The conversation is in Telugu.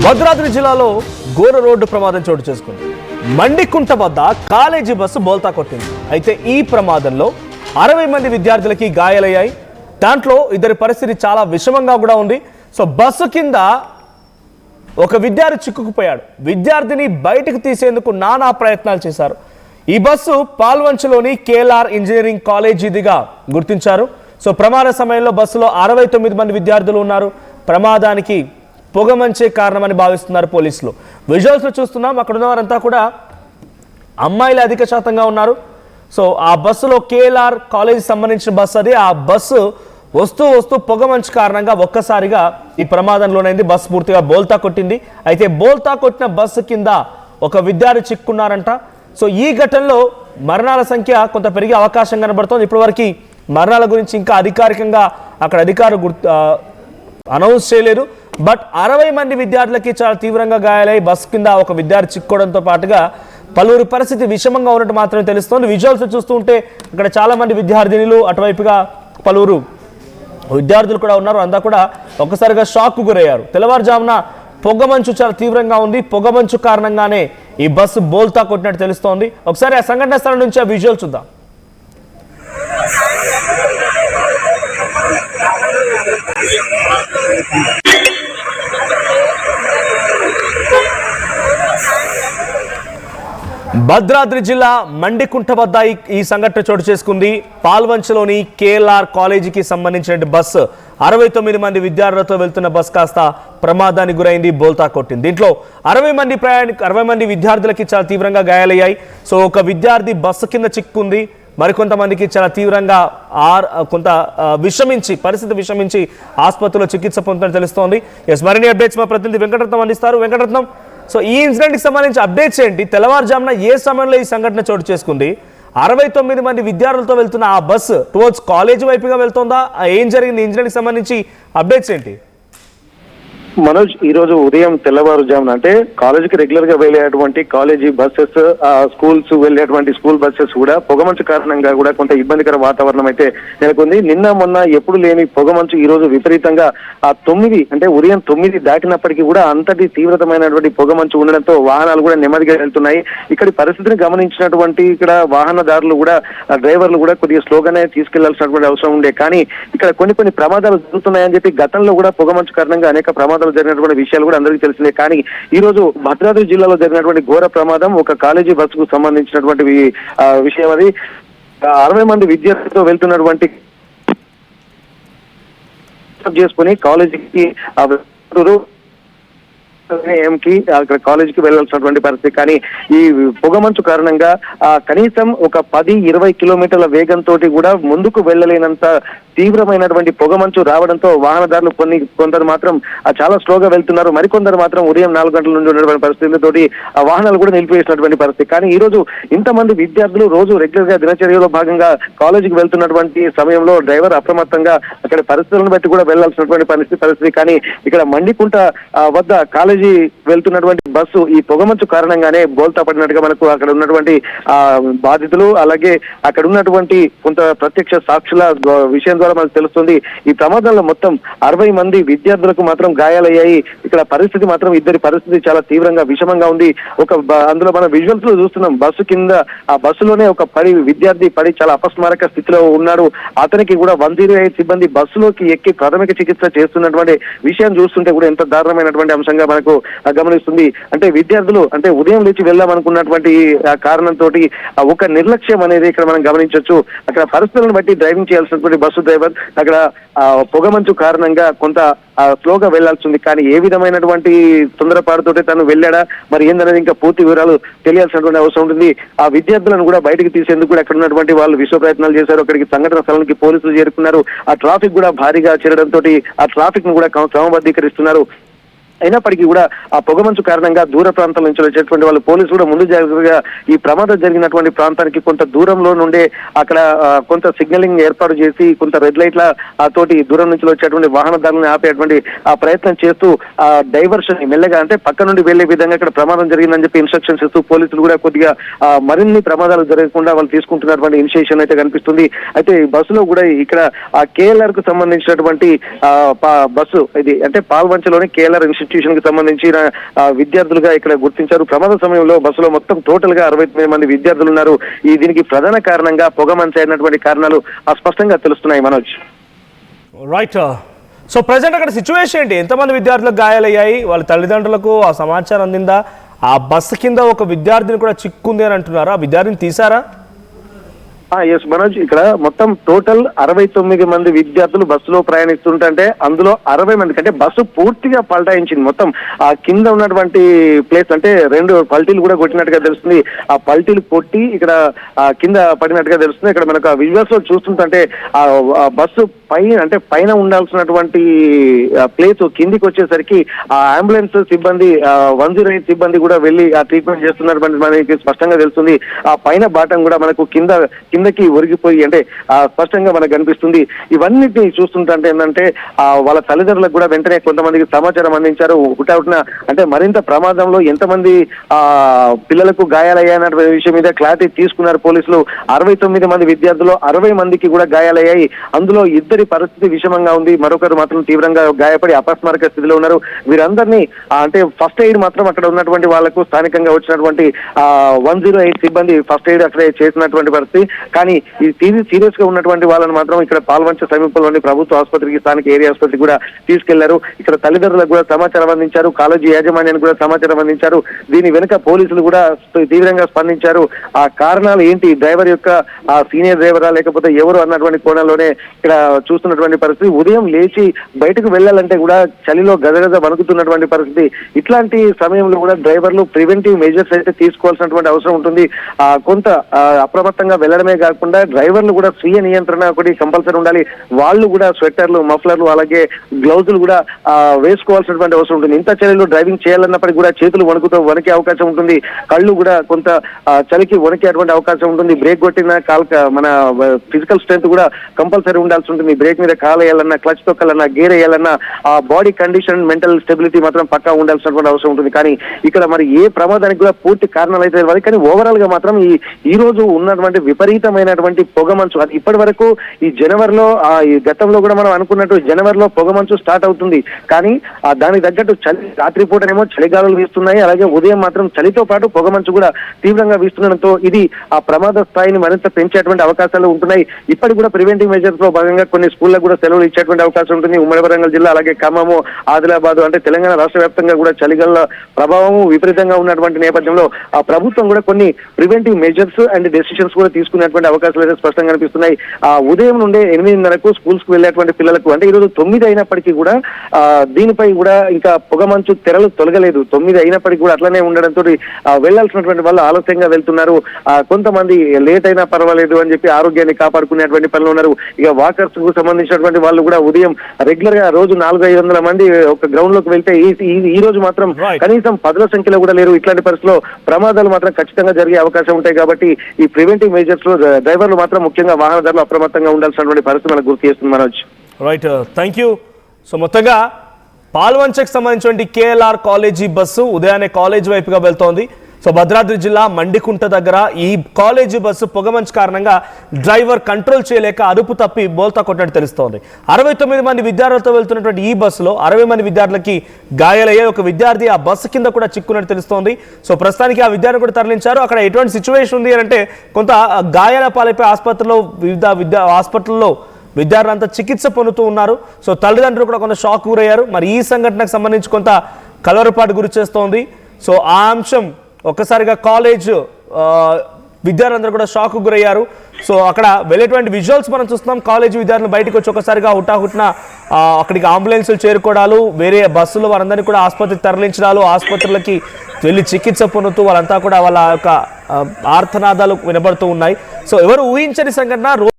భద్రాద్రి జిల్లాలో ఘోర రోడ్డు ప్రమాదం చోటు చేసుకుంది. మండికుంట వద్ద కాలేజీ బస్సు బోల్తా కొట్టింది. అయితే ఈ ప్రమాదంలో 60 మంది విద్యార్థులకి గాయాలయ్యాయి. దాంట్లో ఇద్దరి పరిస్థితి చాలా విషమంగా కూడా ఉంది. సో బస్సు కింద ఒక విద్యార్థి చిక్కుకుపోయాడు. విద్యార్థిని బయటకు తీసేందుకు నానా ప్రయత్నాలు చేశారు. ఈ బస్సు పాల్వంచలోని కేఎల్ఆర్ ఇంజనీరింగ్ కాలేజీదిగా గుర్తించారు. సో ప్రమాద సమయంలో బస్సులో 69 మంది విద్యార్థులు ఉన్నారు. ప్రమాదానికి పొగమంచే కారణమని భావిస్తున్నారు పోలీసులు. విజువల్స్లో చూస్తున్నాం, అక్కడ ఉన్నవారంతా కూడా అమ్మాయిలు అధిక శాతంగా ఉన్నారు. సో ఆ బస్సులో కేఎల్ఆర్ కాలేజీ సంబంధించిన బస్సు అది. ఆ బస్సు వస్తూ పొగమంచు కారణంగా ఒక్కసారిగా ఈ ప్రమాదంలోనైంది. బస్సు పూర్తిగా బోల్తా కొట్టింది. అయితే బోల్తా కొట్టిన బస్సు కింద ఒక విద్యార్థి చిక్కున్నారంట. సో ఈ ఘటనలో మరణాల సంఖ్య కొంత పెరిగే అవకాశం కనబడుతోంది. ఇప్పటివరకు మరణాల గురించి ఇంకా అధికారికంగా అక్కడ అధికారులు అనౌన్స్ చేయలేదు. బట్ 60 మంది విద్యార్థులకి చాలా తీవ్రంగా గాయాలై బస్సు కింద ఒక విద్యార్థి చిక్కోవడంతో పాటుగా పలువురి పరిస్థితి విషమంగా ఉన్నట్టు మాత్రమే తెలుస్తోంది. విజువల్స్ చూస్తుంటే అక్కడ చాలా మంది విద్యార్థినులు, అటువైపుగా పలువురు విద్యార్థులు కూడా ఉన్నారు. అంతా కూడా ఒక్కసారిగా షాక్కు గురయ్యారు. తెల్లవారుజామున పొగమంచు చాలా తీవ్రంగా ఉంది. పొగమంచు కారణంగానే ఈ బస్సు బోల్తా కొట్టినట్టు తెలుస్తోంది. ఒకసారి ఆ సంఘటన స్థలం నుంచి ఆ విజువల్ చూద్దాం. భద్రాద్రి జిల్లా మండికుంట వద్ద ఈ సంఘటన చోటు చేసుకుంది. పాల్వంచలోని కేఎల్ఆర్ కాలేజీకి సంబంధించిన బస్సు 69 మంది విద్యార్థులతో వెళ్తున్న బస్ కాస్త ప్రమాదానికి గురైంది, బోల్తా కొట్టింది. దీంట్లో 60 మంది విద్యార్థులకి చాలా తీవ్రంగా గాయాలయ్యాయి. సో ఒక విద్యార్థి బస్సు కింద చిక్కుంది. మరికొంతమందికి చాలా తీవ్రంగా కొంత పరిస్థితి విషమించి ఆసుపత్రిలో చికిత్స పొందుతున్నట్టు తెలుస్తోంది. మరిన్ని అప్డేట్స్ మా ప్రతినిధి వెంకటరత్నం అందిస్తారు. వెంకటరత్నం, సో ఈ ఇన్సిడెంట్కి సంబంధించి అప్డేట్స్ ఏంటి? తెల్లవారుజామున ఏ సమయంలో ఈ సంఘటన చోటు చేసుకుంది? 69 మంది విద్యార్థులతో వెళ్తున్న ఆ బస్సు టువర్డ్స్ కాలేజీ వైపుగా వెళ్తుందా? ఏం జరిగింది? ఇన్సిడెంట్కి సంబంధించి అప్డేట్స్ ఏంటి? మనోజ్, ఈ రోజు ఉదయం తెల్లవారుజామున అంటే కాలేజీకి రెగ్యులర్ గా వెళ్ళేటువంటి కాలేజీ బస్సెస్, స్కూల్స్ వెళ్ళేటువంటి స్కూల్ బస్సెస్ కూడా పొగమంచు కారణంగా కూడా కొంత ఇబ్బందికర వాతావరణం అయితే నెలకొంది. నిన్న మొన్న ఎప్పుడు లేని పొగమంచు ఈ రోజు విపరీతంగా ఉదయం 9 దాటినప్పటికీ కూడా అంతటి తీవ్రతమైనటువంటి పొగమంచు ఉండడంతో వాహనాలు కూడా నెమ్మదిగా వెళ్తున్నాయి. ఇక్కడి పరిస్థితిని గమనించినటువంటి ఇక్కడ వాహనదారులు కూడా, డ్రైవర్లు కూడా కొద్దిగా స్లోగానే తీసుకెళ్లాల్సినటువంటి అవసరం ఉండే. కానీ ఇక్కడ కొన్ని ప్రమాదాలు జరుగుతున్నాయని చెప్పి గతంలో కూడా పొగమంచు కారణంగా అనేక ప్రమాదాలు జరిగినటువంటి విషయాలు కూడా అందరికీ తెలిసిందే. కానీ ఈ రోజు భద్రాద్రి జిల్లాలో జరిగినటువంటి ఘోర ప్రమాదం ఒక కాలేజీ బస్సుకు సంబంధించినటువంటి విషయం. అది 60 మంది విద్యార్థులతో వెళ్తున్నటువంటి చేసుకుని కాలేజీకి అక్కడ కాలేజీకి వెళ్లాల్సినటువంటి పరిస్థితి. కానీ ఈ పొగమంచు కారణంగా కనీసం ఒక 10-20 కిలోమీటర్ల వేగంతో కూడా ముందుకు వెళ్ళలేనంత తీవ్రమైనటువంటి పొగమంచు రావడంతో వాహనదారులు కొందరు మాత్రం చాలా స్లోగా వెళ్తున్నారు. మరికొందరు మాత్రం ఉదయం 4 గంటల నుండి ఉన్నటువంటి పరిస్థితులతోటి ఆ వాహనాలు కూడా నిలిపివేసినటువంటి పరిస్థితి. కానీ ఈ రోజు ఇంతమంది విద్యార్థులు రోజు రెగ్యులర్ గా దినచర్యలో భాగంగా కాలేజీకి వెళ్తున్నటువంటి సమయంలో డ్రైవర్ అప్రమత్తంగా అక్కడ పరిస్థితులను బట్టి కూడా వెళ్లాల్సినటువంటి పరిస్థితి. కానీ ఇక్కడ మండికుంట వద్ద కాలేజీ వెళ్తున్నటువంటి బస్సు ఈ పొగమంచు కారణంగానే బోల్తా పడినట్టుగా మనకు అక్కడ ఉన్నటువంటి బాధితులు, అలాగే అక్కడ ఉన్నటువంటి కొంత ప్రత్యక్ష సాక్షుల విషయం ద్వారా మనకు తెలుస్తుంది. ఈ ప్రమాదంలో మొత్తం 60 మంది విద్యార్థులకు మాత్రం గాయాలయ్యాయి. ఇక్కడ పరిస్థితి మాత్రం ఇద్దరి పరిస్థితి చాలా తీవ్రంగా విషమంగా ఉంది. అందులో మనం విజువల్స్ లో చూస్తున్నాం, బస్సు కింద ఆ బస్సులోనే ఒక విద్యార్థి పడి చాలా అపస్మారక స్థితిలో ఉన్నాడు. అతనికి కూడా 108 సిబ్బంది బస్సులోకి ఎక్కి ప్రాథమిక చికిత్స చేస్తున్నటువంటి విషయం చూస్తుంటే కూడా ఎంత దారుణమైనటువంటి అంశంగా మనకు గమనిస్తుంది. అంటే విద్యార్థులు ఉదయం లేచి వెళ్దామనుకున్నటువంటి కారణంతో ఒక నిర్లక్ష్యం అనేది ఇక్కడ మనం గమనించవచ్చు. అక్కడ పరిస్థితులను బట్టి డ్రైవింగ్ చేయాల్సినటువంటి బస్సు డ్రైవర్ అక్కడ పొగమంచు కారణంగా కొంత స్లోగా వెళ్లాల్సి ఉంది. కానీ ఏ విధమైనటువంటి తొందరపాటుతోటి తను వెళ్ళాడా మరి ఏందనేది ఇంకా పూర్తి వివరాలు తెలియాల్సినటువంటి అవసరం ఉంటుంది. ఆ విద్యార్థులను కూడా బయటకు తీసేందుకు కూడా అక్కడ ఉన్నటువంటి వాళ్ళు విశ్వ ప్రయత్నాలు చేశారు. అక్కడికి సంఘటన స్థలానికి పోలీసులు చేరుకున్నారు. ఆ ట్రాఫిక్ కూడా భారీగా చేరడంతో ఆ ట్రాఫిక్ ను కూడా క్రమబద్ధీకరిస్తున్నారు. అయినప్పటికీ కూడా ఆ పొగమంచు కారణంగా దూర ప్రాంతాల నుంచి వచ్చేటువంటి వాళ్ళు పోలీసులు కూడా ముందు జాగ్రత్తగా ఈ ప్రమాదం జరిగినటువంటి ప్రాంతానికి కొంత దూరంలో నుండే అక్కడ కొంత సిగ్నలింగ్ ఏర్పాటు చేసి కొంత రెడ్ లైట్ల తోటి దూరం నుంచి వచ్చేటువంటి వాహనదారులను ఆపేటువంటి ఆ ప్రయత్నం చేస్తూ ఆ డైవర్షన్ మెల్లగా పక్క నుండి వెళ్లే విధంగా ఇక్కడ ప్రమాదం జరిగిందని చెప్పి ఇన్స్ట్రక్షన్స్ ఇస్తూ పోలీసులు కూడా కొద్దిగా మరిన్ని ప్రమాదాలు జరగకుండా వాళ్ళు తీసుకుంటున్నటువంటి ఇనిషియేషన్ అయితే కనిపిస్తుంది. అయితే ఈ బస్సులో కూడా ఇక్కడ ఆ కేఎల్ఆర్ కు సంబంధించినటువంటి బస్సు ఇది పాల్వంచలోని కేఎల్ఆర్ ఇన్స్టిట్యూట్ ఇన్స్టిట్యూషన్ కి సంబంధించిన విద్యార్థులుగా ఇక్కడ గుర్తించారు. ప్రమాద సమయంలో బస్సులో మొత్తం టోటల్ గా 69 మంది విద్యార్థులు ఉన్నారు. దీనికి ప్రధాన కారణంగా పొగమంచు అయినటువంటి కారణాలు స్పష్టంగా తెలుస్తున్నాయి మనోజ్. రైట్. సో ప్రజెంట్ అక్కడ సిచ్యువేషన్ ఏంటి? ఎంతమంది విద్యార్థులకు గాయాలయ్యాయి? వాళ్ళ తల్లిదండ్రులకు ఆ సమాచారం అందిందా? ఆ బస్సు కింద ఒక విద్యార్థిని కూడా చిక్కుంది అని అంటున్నారా? ఆ విద్యార్థిని తీసారా? ఎస్ మనోజ్, ఇక్కడ మొత్తం టోటల్ 69 మంది విద్యార్థులు బస్సులో ప్రయాణిస్తుంటే అందులో 60 మంది అంటే బస్సు పూర్తిగా పల్టాయించింది. మొత్తం ఆ కింద ఉన్నటువంటి ప్లేస్ అంటే 2 పల్టీలు కూడా కొట్టినట్టుగా తెలుస్తుంది. ఆ పల్టీలు కొట్టి ఇక్కడ కింద పడినట్టుగా తెలుస్తుంది. ఇక్కడ మనకు ఆ విజువల్స్ లో చూస్తుంటే ఆ బస్సు పైన ఉండాల్సినటువంటి ప్లేస్ కిందికి వచ్చేసరికి ఆ అంబులెన్స్ సిబ్బంది 108 సిబ్బంది కూడా వెళ్ళి ఆ ట్రీట్మెంట్ చేస్తున్నటువంటి మనకి స్పష్టంగా తెలుస్తుంది. ఆ పైన బాటం కూడా మనకు కిందకి ఒరిగిపోయి అంటే స్పష్టంగా మనకు కనిపిస్తుంది. ఇవన్నిటిని చూస్తుంటే ఏంటంటే వాళ్ళ తల్లిదండ్రులకు కూడా వెంటనే కొంతమందికి సమాచారం అందించారు. హుటాహుటిన అంటే మరింత ప్రమాదంలో ఎంతమంది పిల్లలకు గాయాలయ్యాయన్న విషయం మీద క్లారిటీ తీసుకున్నారు పోలీసులు. 69 మంది విద్యార్థులు 60 మందికి కూడా గాయాలయ్యాయి. అందులో ఇద్దరి పరిస్థితి విషమంగా ఉంది. మరొకరు మాత్రం తీవ్రంగా గాయపడి అపస్మారక స్థితిలో ఉన్నారు. వీరందరినీ అంటే ఫస్ట్ ఎయిడ్ మాత్రం అక్కడ ఉన్నటువంటి వాళ్లకు స్థానికంగా వచ్చినటువంటి 108 సిబ్బంది ఫస్ట్ ఎయిడ్ అక్కడే చేసినటువంటి పరిస్థితి. కానీ ఇది సీరియస్ గా ఉన్నటువంటి వాళ్ళని మాత్రం ఇక్కడ పాల్వంచ సమీపంలోని ప్రభుత్వ ఆసుపత్రికి, స్థానిక ఏరియా ఆసుపత్రికి కూడా తీసుకెళ్లారు. ఇక్కడ తల్లిదండ్రులకు కూడా సమాచారం అందించారు. కాలేజీ యాజమాన్యానికి కూడా సమాచారం అందించారు. దీని వెనుక పోలీసులు కూడా తీవ్రంగా స్పందించారు. ఆ కారణాలు ఏంటి, డ్రైవర్ యొక్క సీనియర్ డ్రైవరా లేకపోతే ఎవరు అన్నటువంటి కోణంలోనే ఇక్కడ చూస్తున్నటువంటి పరిస్థితి. ఉదయం లేచి బయటకు వెళ్ళాలంటే కూడా చలిలో గదగద వణుకుతున్నటువంటి పరిస్థితి. ఇట్లాంటి సమయంలో కూడా డ్రైవర్లు ప్రివెంటివ్ మెజర్స్ అయితే తీసుకోవాల్సినటువంటి అవసరం ఉంటుంది. కొంత అప్రమత్తంగా వెళ్ళడమే కాకుండా డ్రైవర్లు కూడా స్వీయ నియంత్రణ ఒకటి కంపల్సరీ ఉండాలి. వాళ్ళు కూడా స్వెటర్లు, మఫ్లర్లు అలాగే గ్లౌజులు కూడా వేసుకోవాల్సినటువంటి అవసరం ఉంటుంది. ఇంత చలిలో డ్రైవింగ్ చేయాలన్నప్పటికీ కూడా చేతులు వణికే అవకాశం ఉంటుంది. కళ్ళు కూడా కొంత చలికి వణికేటువంటి అవకాశం ఉంటుంది. బ్రేక్ కొట్టిన మన ఫిజికల్ స్ట్రెంత్ కూడా కంపల్సరీ ఉండాల్సి ఉంటుంది. బ్రేక్ మీద కాలు వేయాలన్నా, క్లచ్ తొక్కాలన్నా, గేర్ వేయాలన్నా ఆ బాడీ కండిషన్, మెంటల్ స్టెబిలిటీ మాత్రం పక్కా ఉండాల్సినటువంటి అవసరం ఉంటుంది. కానీ ఇక్కడ మరి ఏ ప్రమాదానికి కూడా పూర్తి కారణాలు అయితే తెలియదు. కానీ ఓవరాల్ గా మాత్రం ఈ రోజు ఉన్నటువంటి విపరీతమైనటువంటి పొగమంచు అది ఇప్పటి వరకు ఈ జనవరిలో ఈ గతంలో కూడా మనం అనుకున్నట్టు జనవరిలో పొగమంచు స్టార్ట్ అవుతుంది. కానీ దానికి తగ్గట్టు చలి రాత్రిపూటనేమో చలిగాలులు వీస్తున్నాయి. అలాగే ఉదయం మాత్రం చలితో పాటు పొగమంచు కూడా తీవ్రంగా వీస్తుండడంతో ఇది ఆ ప్రమాద స్థాయిని మరింత పెంచేటువంటి అవకాశాలు ఉంటున్నాయి. ఇప్పటికి కూడా ప్రివెంటివ్ మెజర్స్ లో భాగంగా కొన్ని స్కూళ్ళకు కూడా సెలవులు ఇచ్చేటువంటి అవకాశం ఉంటుంది. ఉమ్మడి వరంగల్ జిల్లా అలాగే ఖమ్మము, ఆదిలాబాద్ అంటే తెలంగాణ రాష్ట్ర వ్యాప్తంగా కూడా చలిగాల ప్రభావం విపరీతంగా ఉన్నటువంటి నేపథ్యంలో ఆ ప్రభుత్వం కూడా కొన్ని ప్రివెంటివ్ మెజర్స్ అండ్ డెసిషన్స్ కూడా తీసుకునేటువంటి అవకాశాలు అయితే స్పష్టంగా కనిపిస్తున్నాయి. ఉదయం నుండే 8:30కు స్కూల్స్ కు వెళ్ళేటువంటి పిల్లలకు అంటే ఈరోజు 9 అయినప్పటికీ కూడా దీనిపై కూడా ఇంకా పొగమంచు తెరలు తొలగలేదు. 9 అయినప్పటికీ కూడా అట్లనే ఉండడంతో వెళ్లాల్సినటువంటి వాళ్ళు ఆలస్యంగా వెళ్తున్నారు. కొంతమంది లేట్ అయినా పర్వాలేదు అని చెప్పి ఆరోగ్యాన్ని కాపాడుకునేటువంటి పనులు ఉన్నారు. ఇక వాకర్స్ కు సంబంధించినటువంటి వాళ్ళు కూడా ఉదయం రెగ్యులర్ గా రోజు 400-500 మంది ఒక గ్రౌండ్ లోకి వెళ్తే ఈ రోజు మాత్రం కనీసం 10ల సంఖ్యలో కూడా లేరు. ఇట్లాంటి పరిస్థితుల్లో ప్రమాదాలు మాత్రం ఖచ్చితంగా జరిగే అవకాశం ఉంటాయి. కాబట్టి ఈ ప్రివెంటివ్ మెజర్స్ లో డ్రైవర్లు మాత్రం ముఖ్యంగా వాహనదారులు అప్రమత్తంగా ఉండాల్సినటువంటి పరిస్థితి మనకు గుర్తు చేస్తుంది Manoj. Right, thank you. So మొత్తంగా పాల్వంచకు సంబంధించిన కేఎల్ఆర్ కాలేజీ బస్సు ఉదయాన్నే కాలేజ్ వైపుగా వెళ్తోంది. సో భద్రాద్రి జిల్లా మండికుంట దగ్గర ఈ కాలేజీ బస్సు పొగమంచు కారణంగా డ్రైవర్ కంట్రోల్ చేయలేక అదుపు తప్పి బోల్తా కొట్టినట్టు తెలుస్తోంది. 69 మంది విద్యార్థులతో వెళ్తున్నటువంటి ఈ బస్సులో 60 మంది విద్యార్థులకి గాయాలయ్యాయి. ఒక విద్యార్థి ఆ బస్సు కింద కూడా చిక్కున్నట్టు తెలుస్తోంది. సో ప్రస్తుతానికి ఆ విద్యార్థి కూడా తరలించారు. అక్కడ ఎటువంటి సిచ్యువేషన్ ఉంది అంటే కొంత గాయాల పాలైపోయి హాస్పిటల్లో విద్యార్థులంతా చికిత్స పొందుతూ ఉన్నారు. సో తల్లిదండ్రులు కూడా కొంత షాక్ గురయ్యారు. మరి ఈ సంఘటనకు సంబంధించి కొంత కలవరపాటు గురి చేస్తోంది. సో ఆ అంశం ఒక్కసారిగా కాలేజ్ విద్యార్థులందరూ కూడా షాక్ గురయ్యారు. సో అక్కడ వెళ్ళేటువంటి విజువల్స్ మనం చూస్తున్నాం. కాలేజ్ విద్యార్థులు బయటకు వచ్చి ఒకసారిగా హుటాహుటిన అక్కడికి అంబులెన్సులు చేరుకోవడాలు, వేరే బస్సులు వారందరినీ కూడా ఆసుపత్రికి తరలించడాలు, ఆసుపత్రులకి వెళ్ళి చికిత్స పొందుతూ వాళ్ళంతా కూడా వాళ్ళ యొక్క ఆర్తనాదాలు వినబడుతూ ఉన్నాయి. సో ఎవరు ఊహించని సంఘటన.